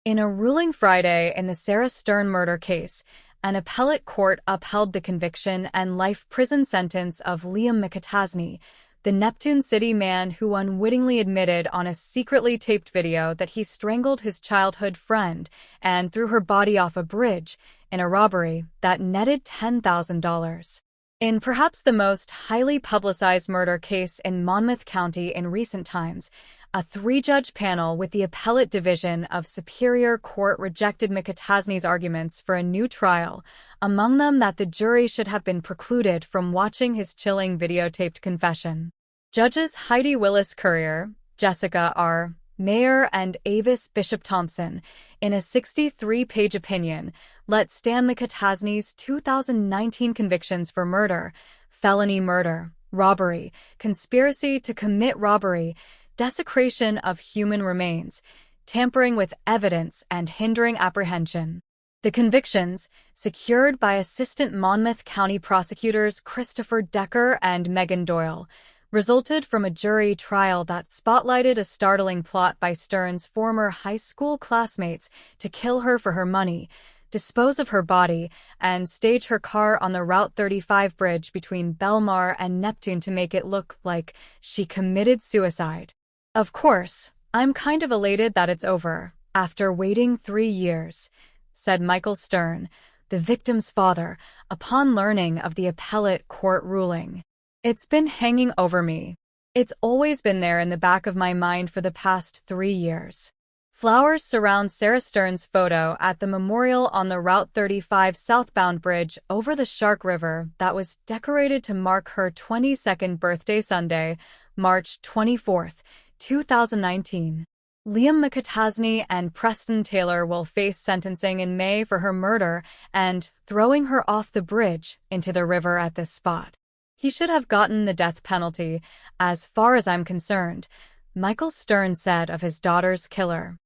In a ruling Friday in the Sarah Stern murder case, an appellate court upheld the conviction and life prison sentence of Liam McAtasney, the Neptune City man who unwittingly admitted on a secretly taped video that he strangled his childhood friend and threw her body off a bridge in a robbery that netted $10,000. In perhaps the most highly publicized murder case in Monmouth County in recent times, a three-judge panel with the Appellate Division of Superior Court rejected McAtasney's arguments for a new trial, among them that the jury should have been precluded from watching his chilling videotaped confession. Judges Heidi Willis Currier, Jessica R. Mayer, and Avis Bishop Thompson, in a 63-page opinion, let stand McAtasney's 2019 convictions for murder, felony murder, robbery, conspiracy to commit robbery, desecration of human remains, tampering with evidence, and hindering apprehension. The convictions, secured by Assistant Monmouth County prosecutors Christopher Decker and Megan Doyle, resulted from a jury trial that spotlighted a startling plot by Stern's former high school classmates to kill her for her money, dispose of her body, and stage her car on the Route 35 bridge between Belmar and Neptune to make it look like she committed suicide. Of course, I'm kind of elated that it's over, after waiting 3 years, said Michael Stern, the victim's father, upon learning of the appellate court ruling. It's been hanging over me. It's always been there in the back of my mind for the past 3 years. Flowers surround Sarah Stern's photo at the memorial on the Route 35 southbound bridge over the Shark River that was decorated to mark her 22nd birthday Sunday, March 24, 2019. Liam McAtasney and Preston Taylor will face sentencing in May for her murder and throwing her off the bridge into the river at this spot. He should have gotten the death penalty, as far as I'm concerned, Michael Stern said of his daughter's killer.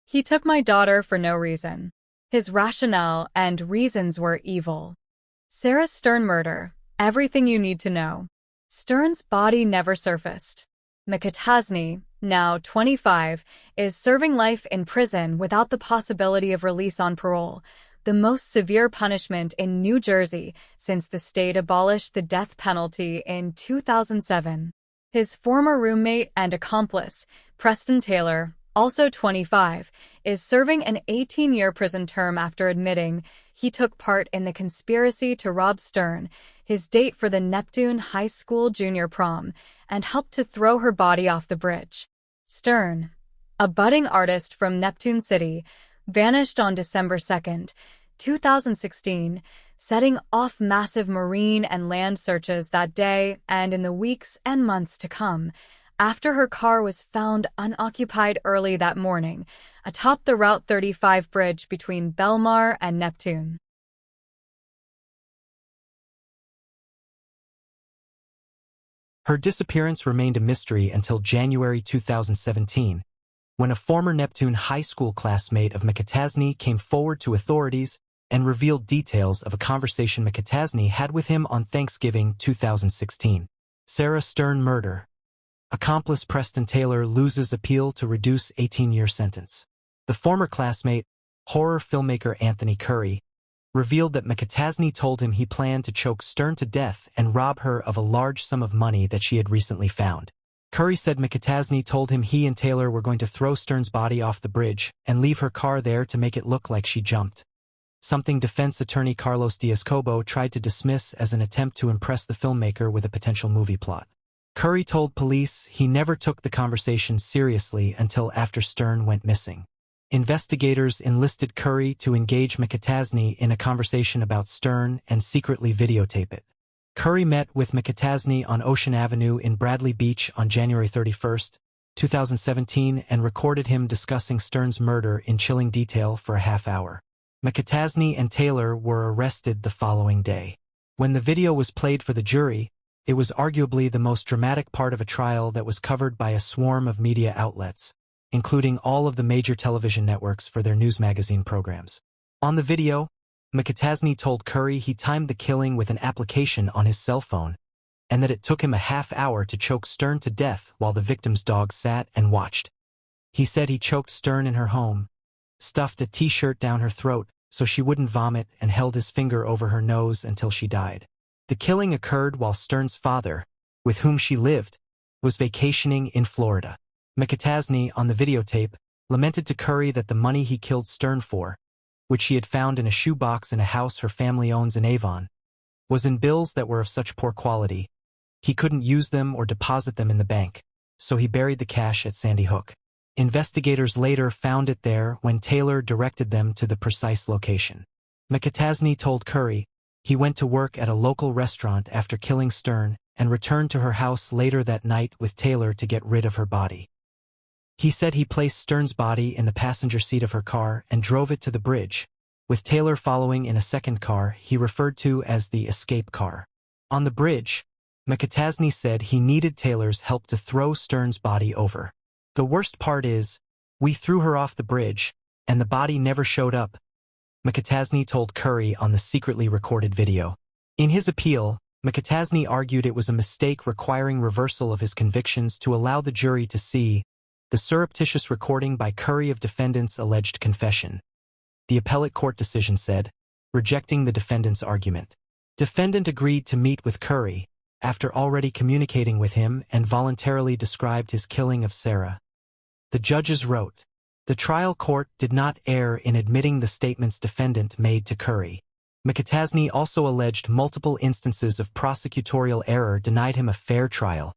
He took my daughter for no reason. His rationale and reasons were evil. Sarah Stern murder, everything you need to know. Stern's body never surfaced. McAtasney, now 25, is serving life in prison without the possibility of release on parole, the most severe punishment in New Jersey since the state abolished the death penalty in 2007. His former roommate and accomplice, Preston Taylor, also 25, is serving an 18-year prison term after admitting he took part in the conspiracy to rob Stern, his date for the Neptune High School junior prom, and helped to throw her body off the bridge. Stern, a budding artist from Neptune City, vanished on December 2, 2016, setting off massive marine and land searches that day and in the weeks and months to come, after her car was found unoccupied early that morning, atop the Route 35 bridge between Belmar and Neptune. Her disappearance remained a mystery until January 2017, when a former Neptune high school classmate of McAtasney came forward to authorities and revealed details of a conversation McAtasney had with him on Thanksgiving 2016. Sarah Stern murder. Accomplice Preston Taylor loses appeal to reduce 18-year sentence. The former classmate, horror filmmaker Anthony Curry, revealed that McAtasney told him he planned to choke Stern to death and rob her of a large sum of money that she had recently found. Curry said McAtasney told him he and Taylor were going to throw Stern's body off the bridge and leave her car there to make it look like she jumped, something defense attorney Carlos Diaz-Cobo tried to dismiss as an attempt to impress the filmmaker with a potential movie plot. Curry told police he never took the conversation seriously until after Stern went missing. Investigators enlisted Curry to engage McAtasney in a conversation about Stern and secretly videotape it. Curry met with McAtasney on Ocean Avenue in Bradley Beach on January 31, 2017, and recorded him discussing Stern's murder in chilling detail for a half hour. McAtasney and Taylor were arrested the following day. When the video was played for the jury, it was arguably the most dramatic part of a trial that was covered by a swarm of media outlets, including all of the major television networks for their news magazine programs. On the video, McAtasney told Curry he timed the killing with an application on his cell phone, and that it took him a half hour to choke Stern to death while the victim's dog sat and watched. He said he choked Stern in her home, stuffed a t-shirt down her throat so she wouldn't vomit, and held his finger over her nose until she died. The killing occurred while Stern's father, with whom she lived, was vacationing in Florida. McAtasney, on the videotape, lamented to Curry that the money he killed Stern for, which she had found in a shoebox in a house her family owns in Avon, was in bills that were of such poor quality, he couldn't use them or deposit them in the bank, so he buried the cash at Sandy Hook. Investigators later found it there when Taylor directed them to the precise location. McAtasney told Curry he went to work at a local restaurant after killing Stern and returned to her house later that night with Taylor to get rid of her body. He said he placed Stern's body in the passenger seat of her car and drove it to the bridge, with Taylor following in a second car he referred to as the escape car. On the bridge, McAtasney said he needed Taylor's help to throw Stern's body over. "The worst part is, we threw her off the bridge, and the body never showed up," McAtasney told Curry on the secretly recorded video. In his appeal, McAtasney argued it was a mistake requiring reversal of his convictions to allow the jury to see the surreptitious recording by Curry of defendant's alleged confession. The appellate court decision said, rejecting the defendant's argument. Defendant agreed to meet with Curry after already communicating with him and voluntarily described his killing of Sarah. The judges wrote, the trial court did not err in admitting the statements defendant made to Curry. McAtasney also alleged multiple instances of prosecutorial error denied him a fair trial,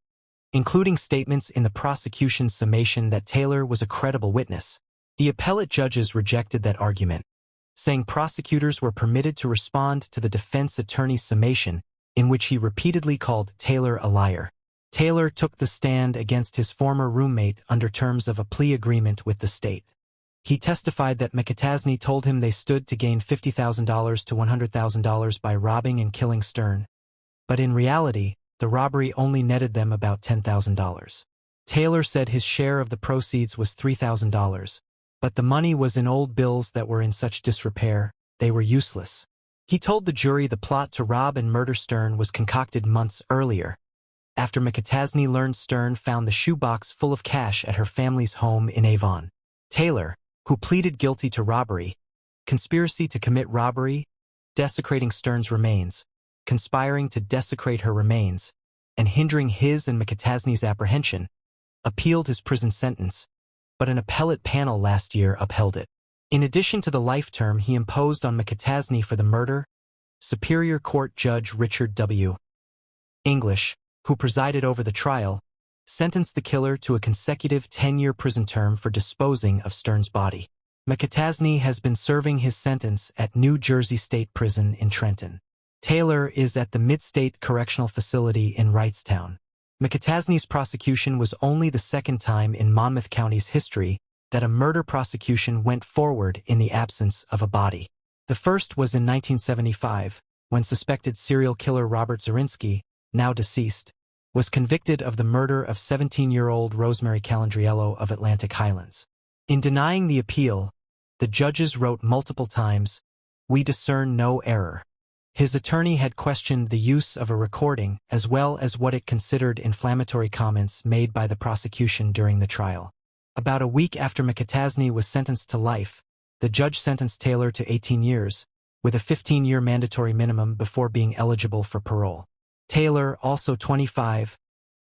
including statements in the prosecution's summation that Taylor was a credible witness. The appellate judges rejected that argument, saying prosecutors were permitted to respond to the defense attorney's summation in which he repeatedly called Taylor a liar. Taylor took the stand against his former roommate under terms of a plea agreement with the state. He testified that McAtasney told him they stood to gain $50,000 to $100,000 by robbing and killing Stern, but in reality, the robbery only netted them about $10,000. Taylor said his share of the proceeds was $3,000, but the money was in old bills that were in such disrepair, they were useless. He told the jury the plot to rob and murder Stern was concocted months earlier, after McAtasney learned Stern found the shoebox full of cash at her family's home in Avon. Taylor, who pleaded guilty to robbery, conspiracy to commit robbery, desecrating Stern's remains, conspiring to desecrate her remains, and hindering his and McAtasney's apprehension, appealed his prison sentence, but an appellate panel last year upheld it. In addition to the life term he imposed on McAtasney for the murder, Superior Court Judge Richard W. English, who presided over the trial, sentenced the killer to a consecutive 10-year prison term for disposing of Stern's body. McAtasney has been serving his sentence at New Jersey State Prison in Trenton. Taylor is at the Mid-State Correctional Facility in Wrightstown. McAtasney's prosecution was only the second time in Monmouth County's history that a murder prosecution went forward in the absence of a body. The first was in 1975, when suspected serial killer Robert Zirinsky, now deceased, was convicted of the murder of 17-year-old Rosemary Calandriello of Atlantic Highlands. In denying the appeal, the judges wrote multiple times, "We discern no error." His attorney had questioned the use of a recording as well as what it considered inflammatory comments made by the prosecution during the trial. About a week after McAtasney was sentenced to life, the judge sentenced Taylor to 18 years, with a 15-year mandatory minimum before being eligible for parole. Taylor, also 25,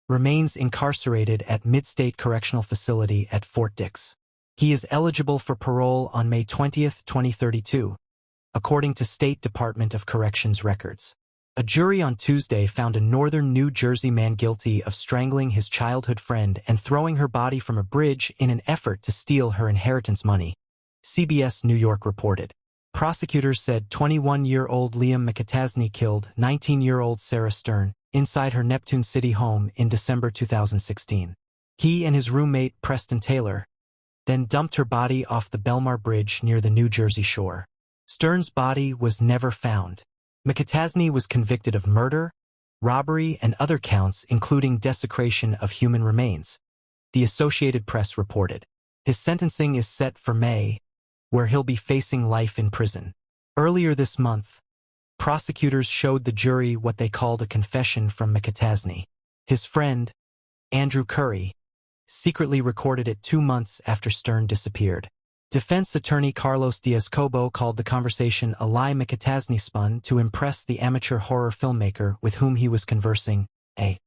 remains incarcerated at Mid-State Correctional Facility at Fort Dix. He is eligible for parole on May 20, 2032. According to State Department of Corrections records. A jury on Tuesday found a northern New Jersey man guilty of strangling his childhood friend and throwing her body from a bridge in an effort to steal her inheritance money, CBS New York reported. Prosecutors said 21-year-old Liam McAtasney killed 19-year-old Sarah Stren inside her Neptune City home in December 2016. He and his roommate, Preston Taylor, then dumped her body off the Belmar Bridge near the New Jersey shore. Stern's body was never found. McAtasney was convicted of murder, robbery, and other counts including desecration of human remains, the Associated Press reported. His sentencing is set for May, where he'll be facing life in prison. Earlier this month, prosecutors showed the jury what they called a confession from McAtasney. His friend, Andrew Curry, secretly recorded it 2 months after Stern disappeared. Defense attorney Carlos Diaz-Cobo called the conversation a lie McAtasney spun to impress the amateur horror filmmaker with whom he was conversing, a